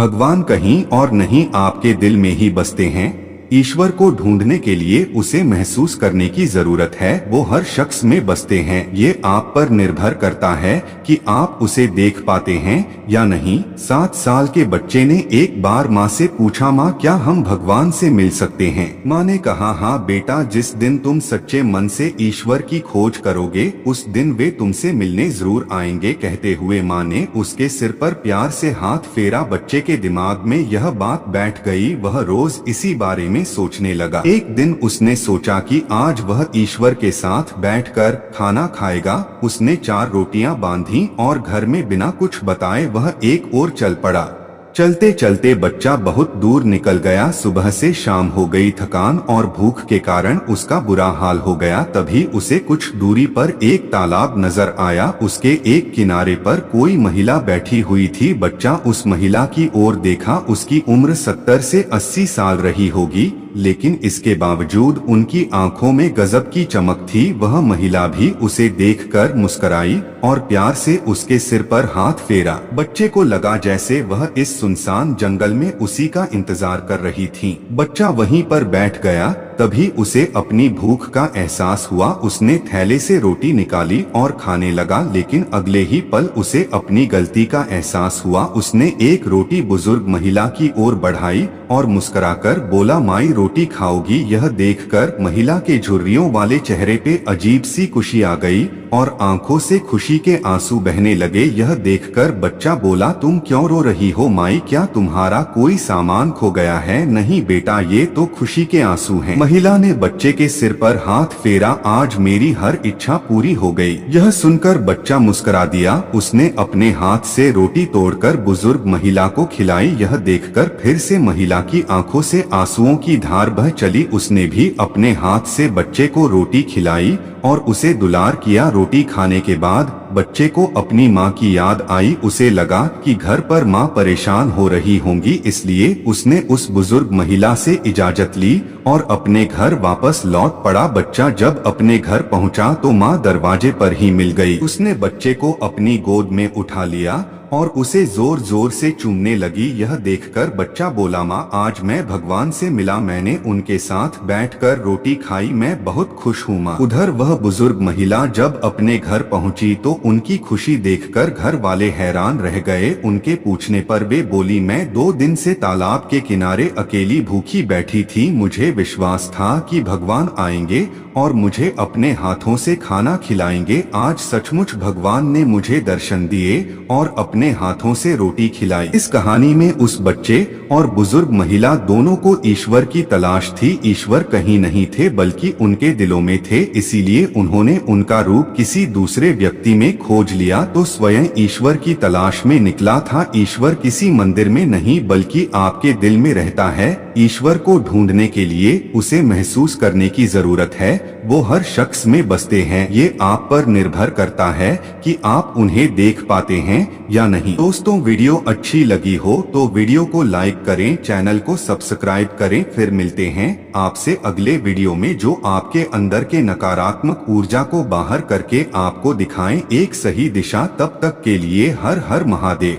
भगवान कहीं और नहीं आपके दिल में ही बसते हैं। ईश्वर को ढूंढने के लिए उसे महसूस करने की जरूरत है। वो हर शख्स में बसते हैं। ये आप पर निर्भर करता है कि आप उसे देख पाते हैं या नहीं। 7 साल के बच्चे ने एक बार माँ से पूछा, माँ क्या हम भगवान से मिल सकते हैं? माँ ने कहा, हाँ बेटा, जिस दिन तुम सच्चे मन से ईश्वर की खोज करोगे उस दिन वे तुमसे मिलने जरूर आएंगे। कहते हुए माँ ने उसके सिर पर प्यार से हाथ फेरा। बच्चे के दिमाग में यह बात बैठ गई। वह रोज इसी बारे में सोचने लगा। एक दिन उसने सोचा कि आज वह ईश्वर के साथ बैठकर खाना खाएगा। उसने 4 रोटियां बांधी और घर में बिना कुछ बताए वह एक ओर चल पड़ा। चलते चलते बच्चा बहुत दूर निकल गया। सुबह से शाम हो गई। थकान और भूख के कारण उसका बुरा हाल हो गया। तभी उसे कुछ दूरी पर एक तालाब नजर आया। उसके एक किनारे पर कोई महिला बैठी हुई थी। बच्चा उस महिला की ओर देखा। उसकी उम्र 70 से 80 साल रही होगी, लेकिन इसके बावजूद उनकी आंखों में गजब की चमक थी। वह महिला भी उसे देखकर मुस्कुराई और प्यार से उसके सिर पर हाथ फेरा। बच्चे को लगा जैसे वह इस सुनसान जंगल में उसी का इंतजार कर रही थी। बच्चा वहीं पर बैठ गया। तभी उसे अपनी भूख का एहसास हुआ। उसने थैले से रोटी निकाली और खाने लगा, लेकिन अगले ही पल उसे अपनी गलती का एहसास हुआ। उसने एक रोटी बुजुर्ग महिला की ओर बढ़ाई और मुस्कुराकर बोला, माई रोटी खाओगी? यह देखकर महिला के झुर्रियों वाले चेहरे पे अजीब सी खुशी आ गई और आंखों से खुशी के आंसू बहने लगे। यह देखकर बच्चा बोला, तुम क्यों रो रही हो माई? क्या तुम्हारा कोई सामान खो गया है? नहीं बेटा, ये तो खुशी के आंसू हैं। महिला ने बच्चे के सिर पर हाथ फेरा। आज मेरी हर इच्छा पूरी हो गई। यह सुनकर बच्चा मुस्कुरा दिया। उसने अपने हाथ से रोटी तोड़कर बुजुर्ग महिला को खिलाई। यह देखकर फिर से महिला की आंखों से आंसुओं की धार बह चली। उसने भी अपने हाथ से बच्चे को रोटी खिलाई और उसे दुलार किया। रोटी खाने के बाद बच्चे को अपनी माँ की याद आई। उसे लगा कि घर पर माँ परेशान हो रही होंगी, इसलिए उसने उस बुजुर्ग महिला से इजाजत ली और अपने घर वापस लौट पड़ा। बच्चा जब अपने घर पहुँचा तो माँ दरवाजे पर ही मिल गई। उसने बच्चे को अपनी गोद में उठा लिया और उसे जोर जोर से चूमने लगी। यह देखकर बच्चा बोला, माँ आज मैं भगवान से मिला। मैंने उनके साथ बैठकर रोटी खाई। मैं बहुत खुश हूँ माँ। उधर वह बुजुर्ग महिला जब अपने घर पहुंची तो उनकी खुशी देखकर घर वाले हैरान रह गए। उनके पूछने पर वे बोली, मैं 2 दिन से तालाब के किनारे अकेली भूखी बैठी थी। मुझे विश्वास था कि भगवान आएंगे और मुझे अपने हाथों से खाना खिलाएंगे। आज सचमुच भगवान ने मुझे दर्शन दिए और अपने हाथों से रोटी खिलाई। इस कहानी में उस बच्चे और बुजुर्ग महिला दोनों को ईश्वर की तलाश थी। ईश्वर कहीं नहीं थे बल्कि उनके दिलों में थे, इसीलिए उन्होंने उनका रूप किसी दूसरे व्यक्ति में खोज लिया तो स्वयं ईश्वर की तलाश में निकला था। ईश्वर किसी मंदिर में नहीं बल्कि आपके दिल में रहता है। ईश्वर को ढूंढने के लिए उसे महसूस करने की जरूरत है। वो हर शख्स में बसते हैं। ये आप पर निर्भर करता है कि आप उन्हें देख पाते हैं या नहीं। दोस्तों, वीडियो अच्छी लगी हो तो वीडियो को लाइक करें, चैनल को सब्सक्राइब करें। फिर मिलते हैं आपसे अगले वीडियो में, जो आपके अंदर के नकारात्मक ऊर्जा को बाहर करके आपको दिखाएं एक सही दिशा। तब तक के लिए हर हर महादेव।